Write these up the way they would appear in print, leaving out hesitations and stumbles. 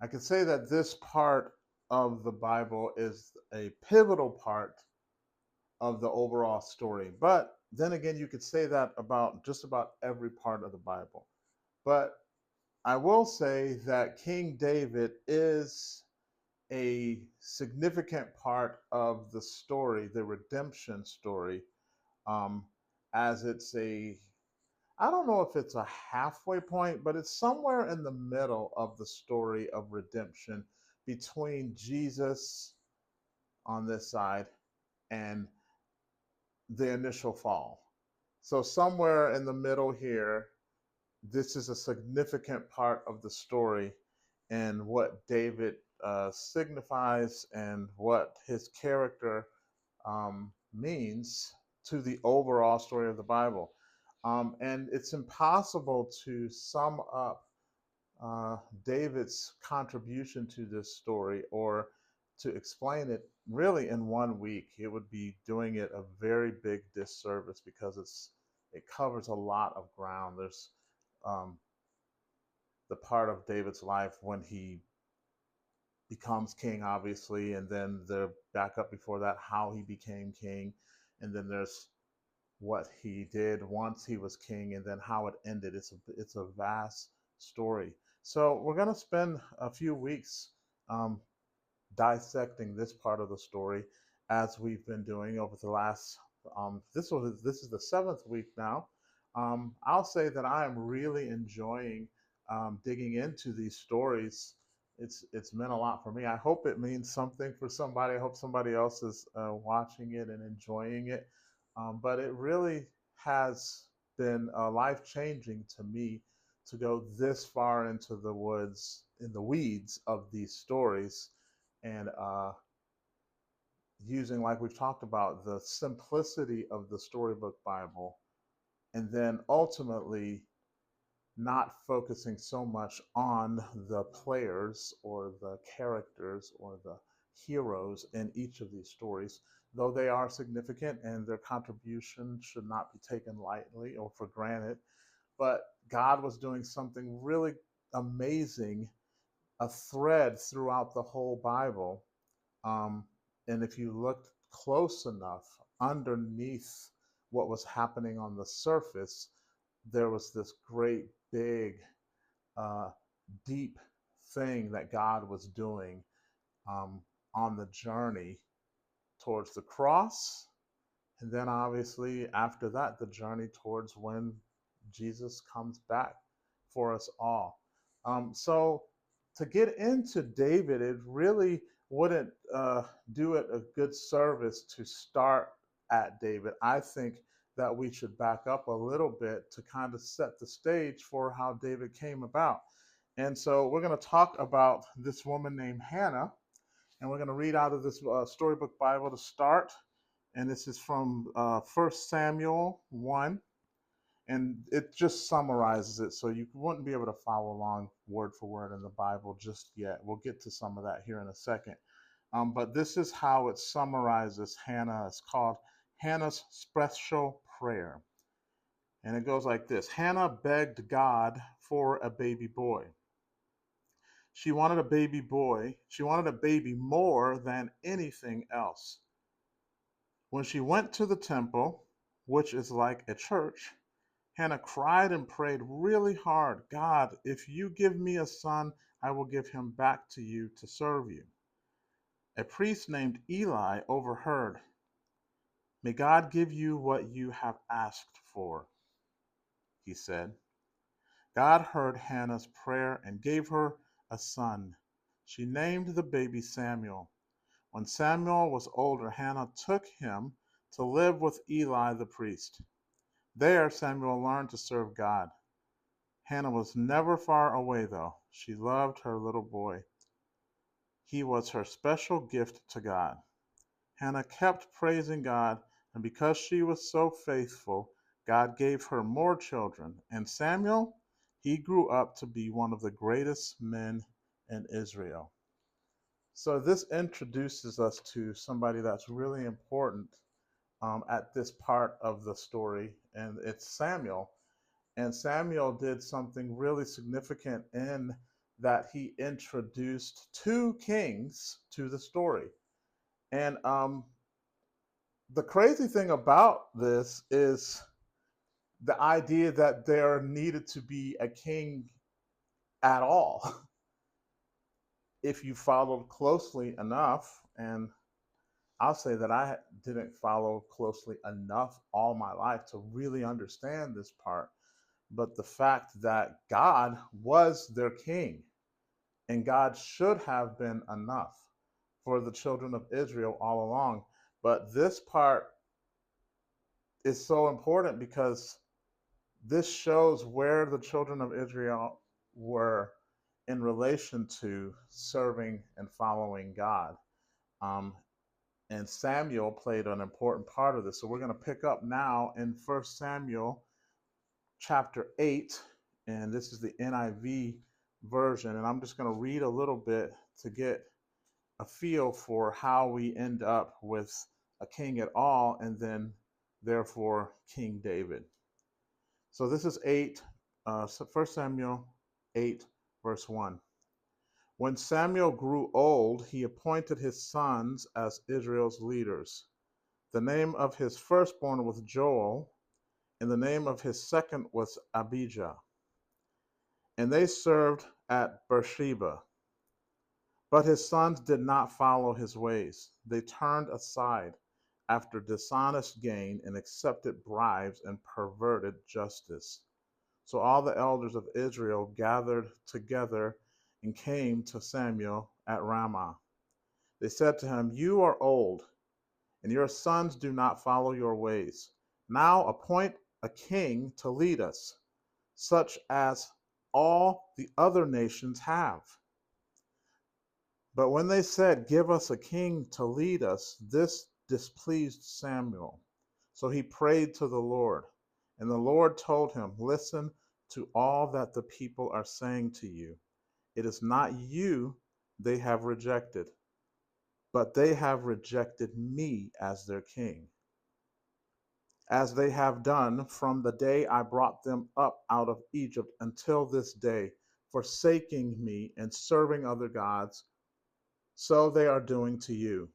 I could say that this part of the Bible is a pivotal part of the overall story. But then again, you could say that about just about every part of the Bible. But I will say that King David is a significant part of the story, the redemption story, um, as it's a, I don't know if it's a halfway point, but it's somewhere in the middle of the story of redemption between Jesus on this side and the initial fall. So, somewhere in the middle here, this is a significant part of the story and what David signifies and what his character means to the overall story of the Bible. And it's impossible to sum up uh, David's contribution to this story or to explain it really in 1 week. It would be doing it a very big disservice because it covers a lot of ground. There's um, the part of David's life when he becomes king, obviously, and then the back up before that, how he became king, and then there's what he did once he was king, and then how it ended. It's a vast story. So we're gonna spend a few weeks um, dissecting this part of the story as we've been doing over the last. This is the seventh week now. I'll say that I am really enjoying digging into these stories. It's meant a lot for me. I hope it means something for somebody. I hope somebody else is watching it and enjoying it. But it really has been life changing to me to go this far into the woods, in the weeds of these stories, and using, like we've talked about, the simplicity of the storybook Bible, and then ultimately not focusing so much on the players or the characters or the heroes in each of these stories, though they are significant and their contribution should not be taken lightly or for granted. But God was doing something really amazing, a thread throughout the whole Bible. Um, and if you looked close enough underneath what was happening on the surface, there was this great big uh, deep thing that God was doing um, on the journey towards the cross. And then, obviously, after that, the journey towards when Jesus comes back for us all. So, to get into David, it really wouldn't do it a good service to start at David. I think that we should back up a little bit to kind of set the stage for how David came about. And so we're going to talk about this woman named Hannah, and we're going to read out of this storybook Bible to start. And this is from 1 Samuel 1, and it just summarizes it, so you wouldn't be able to follow along word for word in the Bible just yet. We'll get to some of that here in a second. But this is how it summarizes Hannah. It's called Hannah's Special Prayer. And it goes like this: Hannah begged God for a baby boy. She wanted a baby boy. She wanted a baby more than anything else. When she went to the temple, which is like a church, Hannah cried and prayed really hard. God, if you give me a son, I will give him back to you to serve you. A priest named Eli overheard. May God give you what you have asked for, he said. God heard Hannah's prayer and gave her a son. She named the baby Samuel. When Samuel was older, Hannah took him to live with Eli the priest. There, Samuel learned to serve God. Hannah was never far away, though. She loved her little boy. He was her special gift to God. Hannah kept praising God, and because she was so faithful, God gave her more children. And Samuel, he grew up to be one of the greatest men in Israel. So, this introduces us to somebody that's really important at this part of the story, and it's Samuel. And Samuel did something really significant in that he introduced two kings to the story. And the crazy thing about this is the idea that there needed to be a king at all. If you followed closely enough, and I'll say that I didn't follow closely enough all my life to really understand this part, but the fact that God was their king and God should have been enough for the children of Israel all along. But this part is so important because this shows where the children of Israel were in relation to serving and following God. Um, and Samuel played an important part of this. So we're going to pick up now in First Samuel chapter 8, and this is the NIV version. And I'm just going to read a little bit to get a feel for how we end up with a king at all, and then therefore King David. So this is 1 Samuel 8, verse 1. When Samuel grew old, he appointed his sons as Israel's leaders. The name of his firstborn was Joel, and the name of his second was Abijah. And they served at Beersheba. But his sons did not follow his ways. They turned aside after dishonest gain and accepted bribes and perverted justice. So all the elders of Israel gathered together and came to Samuel at Ramah. They said to him, "You are old, and your sons do not follow your ways. Now appoint a king to lead us, such as all the other nations have." But when they said, "Give us a king to lead us," this displeased Samuel. So he prayed to the Lord. And the Lord told him, "Listen to all that the people are saying to you. It is not you they have rejected, but they have rejected me as their king, as they have done from the day I brought them up out of Egypt until this day, forsaking me and serving other gods. So they are doing to you.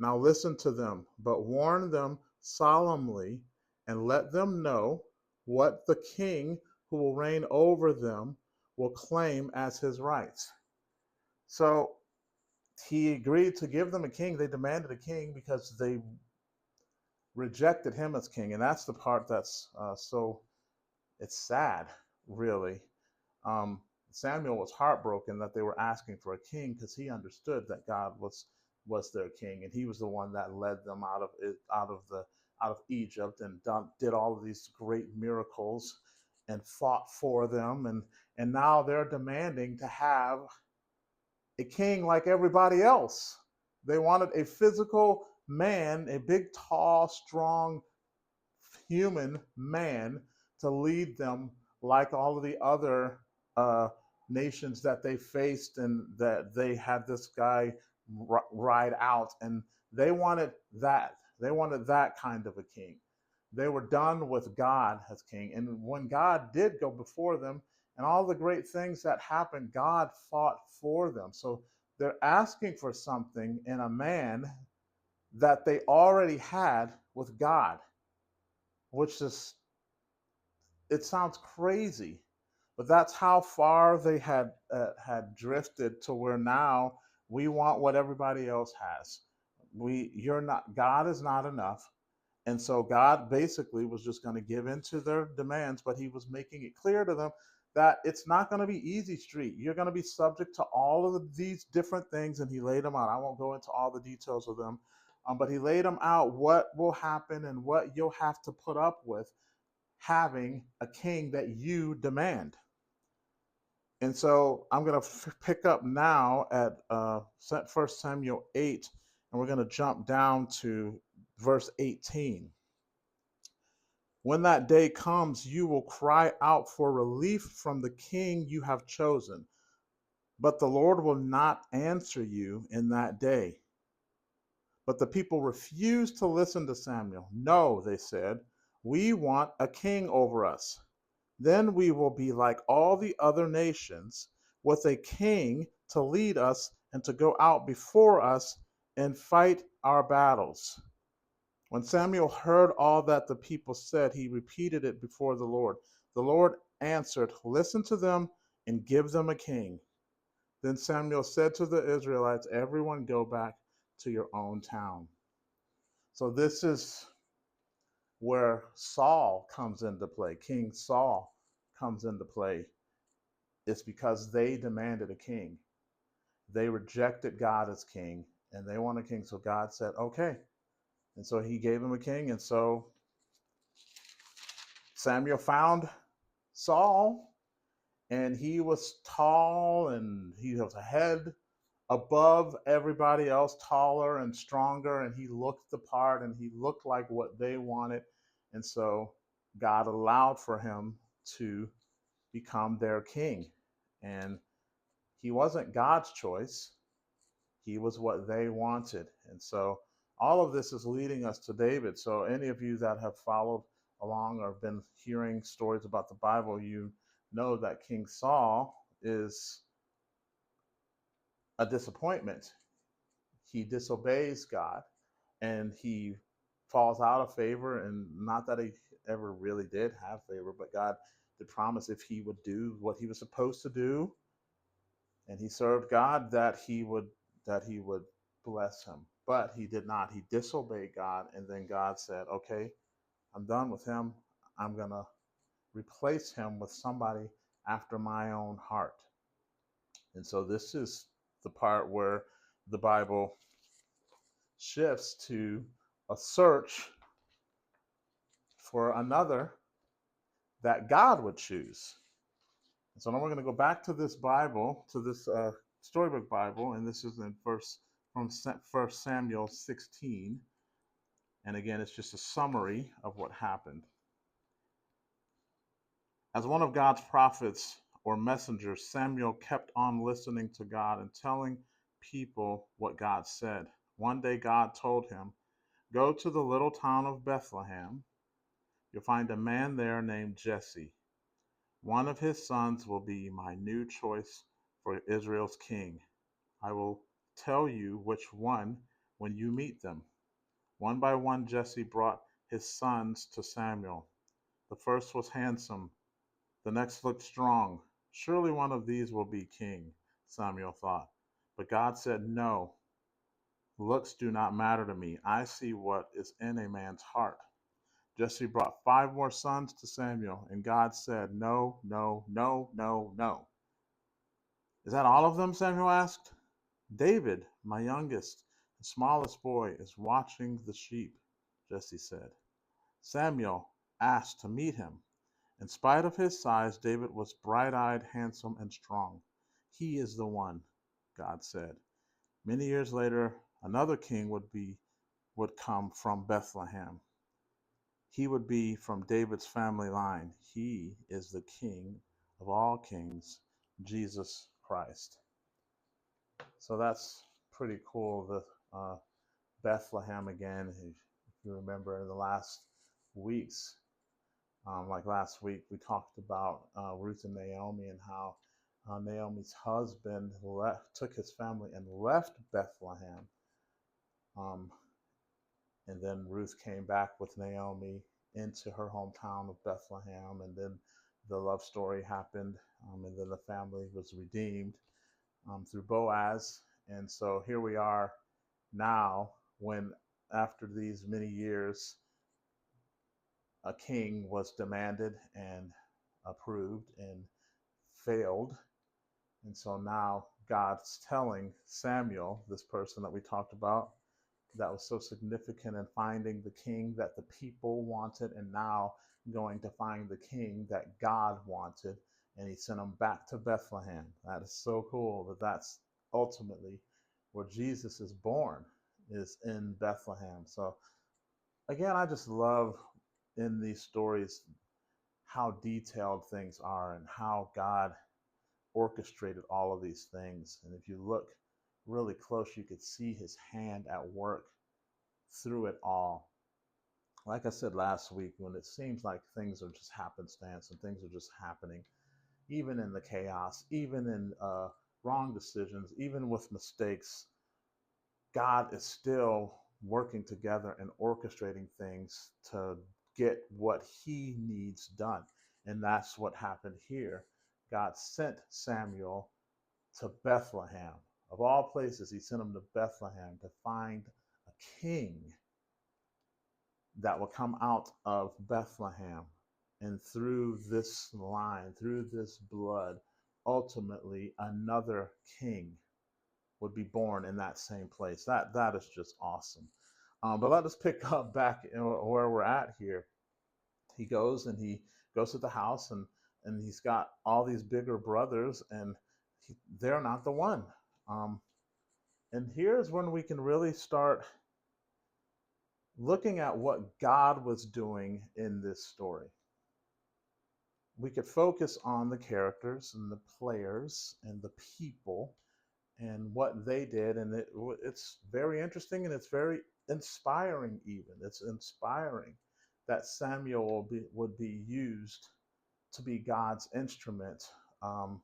Now listen to them, but warn them solemnly and let them know what the king who will reign over them will claim as his rights." So he agreed to give them a king. They demanded a king because they rejected him as king. And that's the part that's so it's sad, really. Um, Samuel was heartbroken that they were asking for a king because he understood that God was their king, and he was the one that led them out of Egypt and did all of these great miracles and fought for them, and now they're demanding to have a king like everybody else. They wanted a physical man, a big, tall, strong human man to lead them like all of the other uh, nations that they faced and that they had this guy ride out. And they wanted that. They wanted that kind of a king. They were done with God as king. And when God did go before them and all the great things that happened, God fought for them. So they're asking for something in a man that they already had with God, which is, it sounds crazy, but that's how far they had drifted to where now we want what everybody else has. You're not, God is not enough. And so God basically was just going to give in to their demands, but he was making it clear to them that it's not going to be easy street. You're going to be subject to all of these different things. And he laid them out. I won't go into all the details of them, but he laid them out what will happen and what you'll have to put up with having a king that you demand. And so I'm going to pick up now at 1 Samuel 8, and we're going to jump down to verse 18. "When that day comes, you will cry out for relief from the king you have chosen, but the Lord will not answer you in that day." But the people refused to listen to Samuel. "No," they said, "we want a king over us. Then we will be like all the other nations. with a king to lead us and to go out before us and fight our battles. When Samuel heard all that the people said, he repeated it before the Lord. The Lord answered, "Listen to them and give them a king." Then Samuel said to the Israelites, "Everyone go back to your own town." So this is where Saul comes into play. King Saul comes into play. It's because they demanded a king. They rejected God as king and they want a king. So God said, okay. And so he gave them a king. And so Samuel found Saul, and he was tall and he was a head above everybody else, taller and stronger, and he looked the part and he looked like what they wanted. And so God allowed for him to become their king. And he wasn't God's choice, he was what they wanted. And so all of this is leading us to David. So any of you that have followed along or been hearing stories about the Bible, you know that King Saul is a disappointment. He disobeys God and he falls out of favor. And not that he ever really did have favor, but God did promise if he would do what he was supposed to do and he served God, that he would bless him. But he did not. He disobeyed God, and then God said, "Okay, I'm done with him. I'm gonna replace him with somebody after my own heart." And so this is the part where the Bible shifts to a search for another that God would choose. And so now we're going to go back to this Bible, to this storybook Bible, and this is in First Samuel 16. And again, it's just a summary of what happened. As one of God's prophets or messengers, Samuel kept on listening to God and telling people what God said. One day, God told him, "Go to the little town of Bethlehem. You'll find a man there named Jesse. One of his sons will be my new choice for Israel's king. I will tell you which one when you meet them." One by one, Jesse brought his sons to Samuel. The first was handsome, the next looked strong. Surely one of these will be king, Samuel thought. But God said, "No, looks do not matter to me. I see what is in a man's heart." Jesse brought 5 more sons to Samuel, and God said, "No, no, no, no, no." "Is that all of them?" Samuel asked. "David, my youngest and smallest boy, is watching the sheep," Jesse said. Samuel asked to meet him. In spite of his size, David was bright-eyed, handsome, and strong. "He is the one," God said. Many years later, another king would come from Bethlehem. He would be from David's family line. He is the King of all kings, Jesus Christ. So that's pretty cool. The Bethlehem again. If you remember in the last weeks, like last week, we talked about Ruth and Naomi and how Naomi's husband took his family and left Bethlehem. Um, and then Ruth came back with Naomi into her hometown of Bethlehem. And then the love story happened. And then the family was redeemed through Boaz. And so here we are now, when after these many years, a king was demanded and approved and failed. And so now God's telling Samuel, this person that we talked about, that was so significant in finding the king that the people wanted, and now going to find the king that God wanted. And he sent him back to Bethlehem. That is so cool that that's ultimately where Jesus is born, is in Bethlehem. So again, I just love in these stories how detailed things are and how God orchestrated all of these things. And if you look really close, you could see his hand at work through it all. Like I said last week, when it seems like things are just happenstance and things are just happening, even in the chaos, even in wrong decisions, even with mistakes, God is still working together and orchestrating things to get what he needs done. And that's what happened here. God sent Samuel to Bethlehem. Of all places, he sent him to Bethlehem to find a king that will come out of Bethlehem. And through this line, through this blood, ultimately another king would be born in that same place. That is just awesome. But let us pick up back where we're at here. He goes and he goes to the house, and he's got all these bigger brothers, and they're not the one. Um, and here's when we can really start looking at what God was doing in this story. We could focus on the characters and the players and the people and what they did, and it's very interesting and it's very inspiring. Even it's inspiring that Samuel would be used to be God's instrument, um,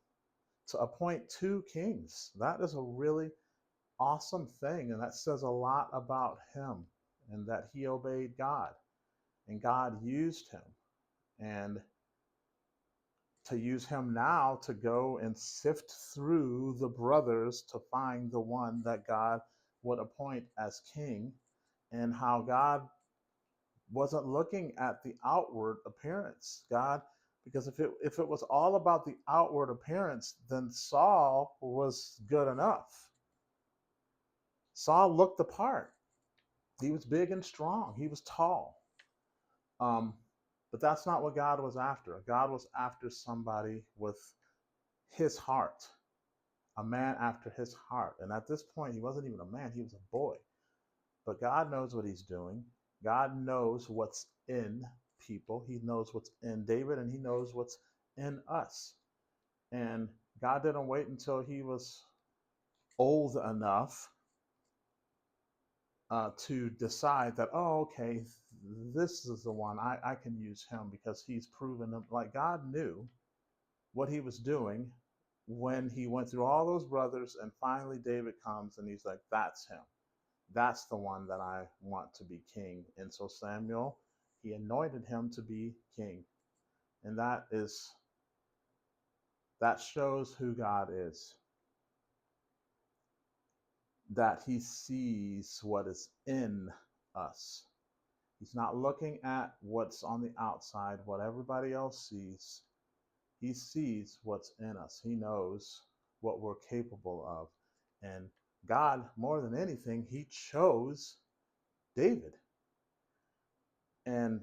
to appoint two kings. That is a really awesome thing, and that says a lot about him, and that he obeyed God and God used him, and to use him now to go and sift through the brothers to find the one that God would appoint as king, and how God wasn't looking at the outward appearance. God, because if it was all about the outward appearance, then Saul was good enough. Saul looked the part. He was big and strong. He was tall. Um, but that's not what God was after. God was after somebody with his heart, a man after his heart. And at this point, he wasn't even a man, he was a boy. But God knows what he's doing. God knows what's in people. He knows what's in David, and he knows what's in us. And God didn't wait until he was old enough to decide that, oh, okay, this is the one. I can use him because he's proven him. Like, God knew what he was doing when he went through all those brothers, and finally David comes and he's like, that's him. That's the one that I want to be king. And so Samuel, he anointed him to be king. And that shows who God is. That he sees what is in us. He's not looking at what's on the outside, what everybody else sees. He sees what's in us. He knows what we're capable of. And God, more than anything, he chose David. And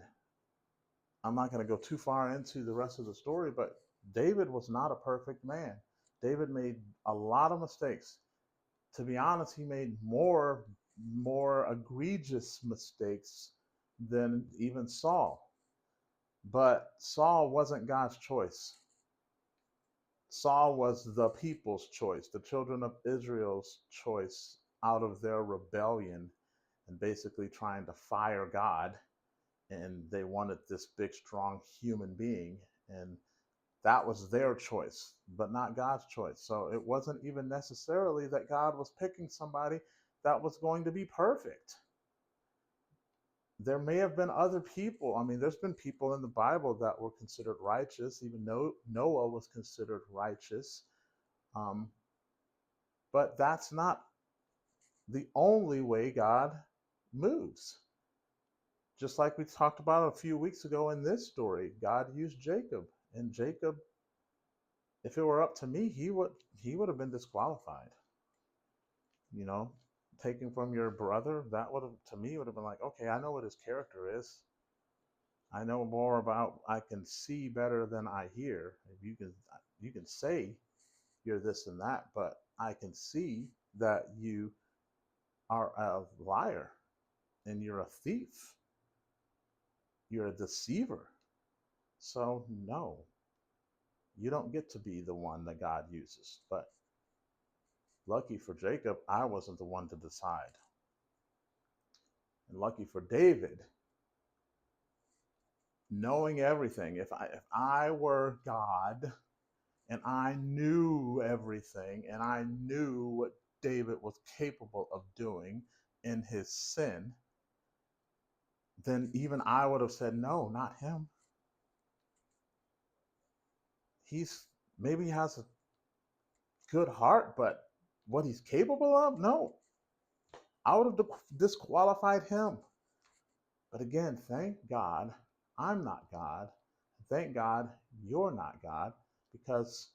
I'm not going to go too far into the rest of the story, but David was not a perfect man. David made a lot of mistakes. To be honest, he made more egregious mistakes than even Saul. But Saul wasn't God's choice. Saul was the people's choice, the children of Israel's choice, out of their rebellion and basically trying to fire God. And they wanted this big, strong human being. And that was their choice, but not God's choice. So it wasn't even necessarily that God was picking somebody that was going to be perfect. There may have been other people. I mean, there's been people in the Bible that were considered righteous. Even Noah was considered righteous. Um, but that's not the only way God moves. Just like we talked about a few weeks ago in this story, God used Jacob, and Jacob, if it were up to me, he would have been disqualified. You know, taken from your brother, that would have, to me, would have been like, okay, I know what his character is. I know more about. I can see better than I hear. If you can say you're this and that, but I can see that you are a liar and you're a thief. You're a deceiver. So no, you don't get to be the one that God uses. But lucky for Jacob, I wasn't the one to decide. And lucky for David, knowing everything. If I were God and I knew everything, and I knew what David was capable of doing in his sin, then even I would have said, no, not him. He's maybe he has a good heart, but what he's capable of, no. I would have disqualified him. But again, thank God I'm not God. Thank God you're not God, because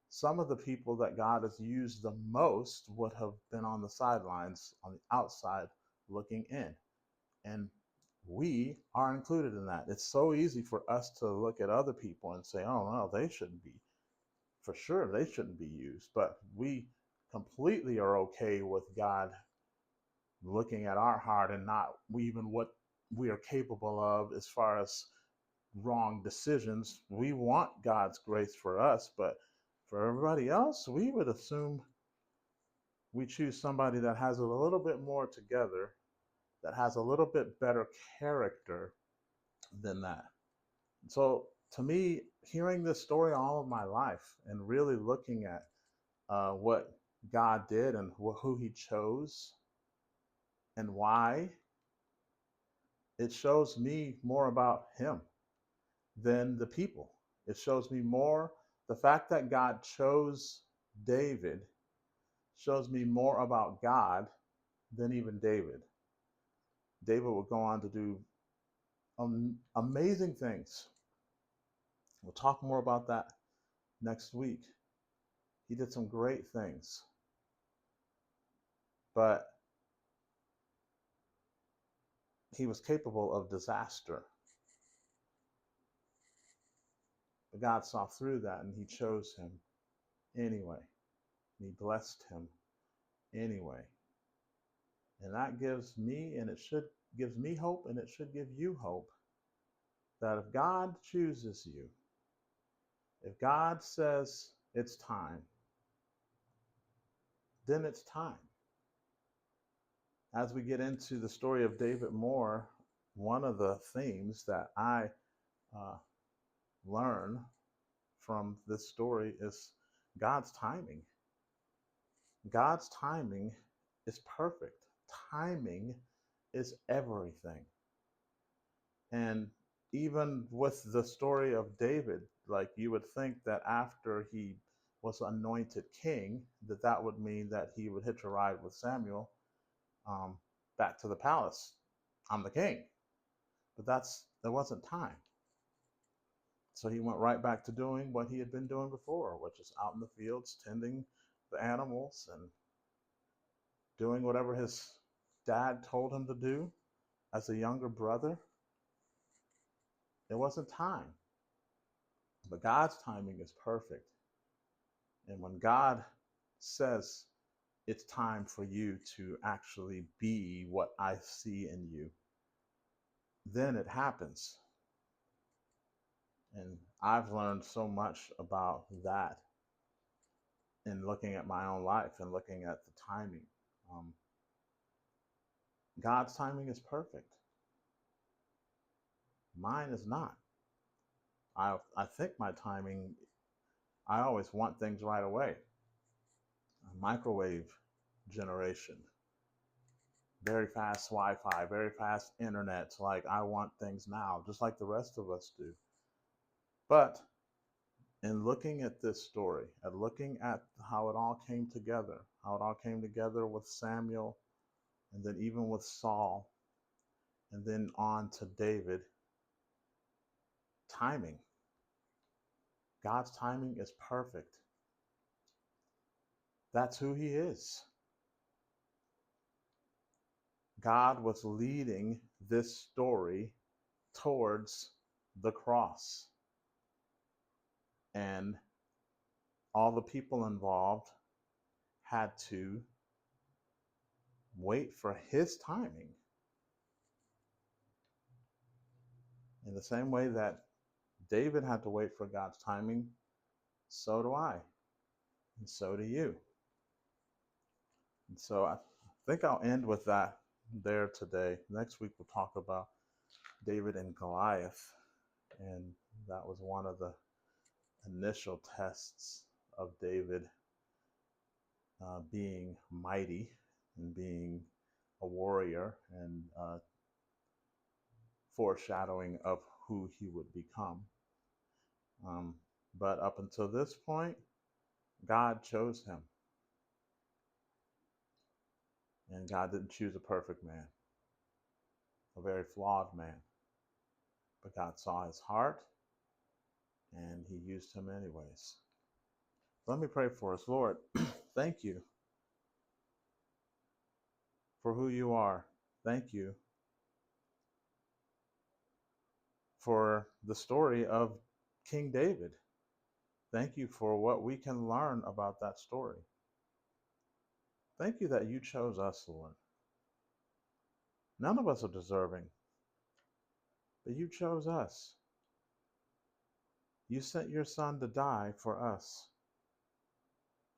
some of the people that God has used the most would have been on the sidelines, on the outside, looking in. And we are included in that. It's so easy for us to look at other people and say, oh, no, they shouldn't be. For sure, they shouldn't be used. But we completely are okay with God looking at our heart and not even what we are capable of as far as wrong decisions. We want God's grace for us, but for everybody else, we would assume we choose somebody that has a little bit more together, that has a little bit better character than that. So, to me, hearing this story all of my life and really looking at what God did and who He chose and why, it shows me more about Him than the people. It shows me more. The fact that God chose David shows me more about God than even David. David would go on to do amazing things. We'll talk more about that next week. He did some great things, but he was capable of disaster. But God saw through that and he chose him anyway. And he blessed him anyway. And that gives me, and it should gives me hope, and it should give you hope that if God chooses you, if God says it's time, then it's time. As we get into the story of David more, one of the themes that I uh, learn from this story is God's timing. God's timing is perfect. Timing is everything. And even with the story of David, like you would think that after he was anointed king, that that would mean that he would hitch a ride with Samuel um, back to the palace. I'm the king. But there wasn't time. So he went right back to doing what he had been doing before, which is out in the fields, tending the animals and doing whatever his dad told him to do as a younger brother. It wasn't time. But God's timing is perfect. And when God says it's time for you to actually be what I see in you, then it happens. And I've learned so much about that in looking at my own life and looking at the timing. Um, God's timing is perfect. Mine is not. I think my timing, I always want things right away. A microwave generation, very fast Wi Fi, very fast internet. Like, I want things now, just like the rest of us do. But in looking at this story, at looking at how it all came together, how it all came together with Samuel, and then even with Saul, and then on to David, timing. God's timing is perfect. That's who he is. God was leading this story towards the cross. And all the people involved had to wait for his timing. In the same way that David had to wait for God's timing, so do I. And so do you. And so I think I'll end with that there today. Next week we'll talk about David and Goliath. And that was one of the initial tests of David being mighty and being a warrior and foreshadowing of who he would become. Um, but up until this point, God chose him. And God didn't choose a perfect man, a very flawed man. But God saw his heart and he used him anyways. Let me pray for us. Lord, thank you for who you are. Thank you for the story of King David. Thank you for what we can learn about that story. Thank you that you chose us, Lord. None of us are deserving, but you chose us. You sent your son to die for us.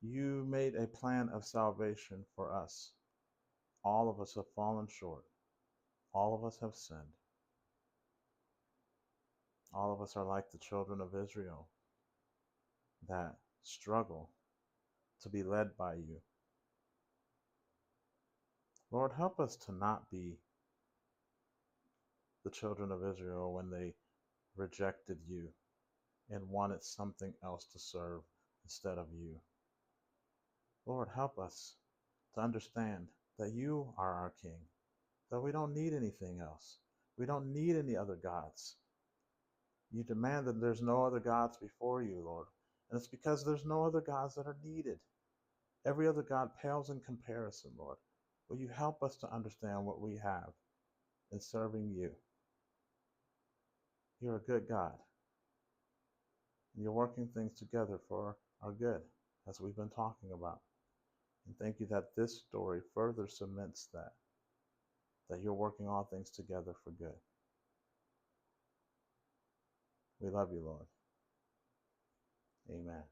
You made a plan of salvation for us. All of us have fallen short. All of us have sinned. All of us are like the children of Israel that struggle to be led by you. Lord, help us to not be the children of Israel when they rejected you and wanted something else to serve instead of you. Lord, help us to understand that you are our King, that we don't need anything else. We don't need any other gods. You demand that there's no other gods before you, Lord. And it's because there's no other gods that are needed. Every other God pales in comparison, Lord. Will you help us to understand what we have in serving you? You're a good God. And you're working things together for our good, as we've been talking about. And thank you that this story further cements that you're working all things together for good. We love you, Lord. Amen.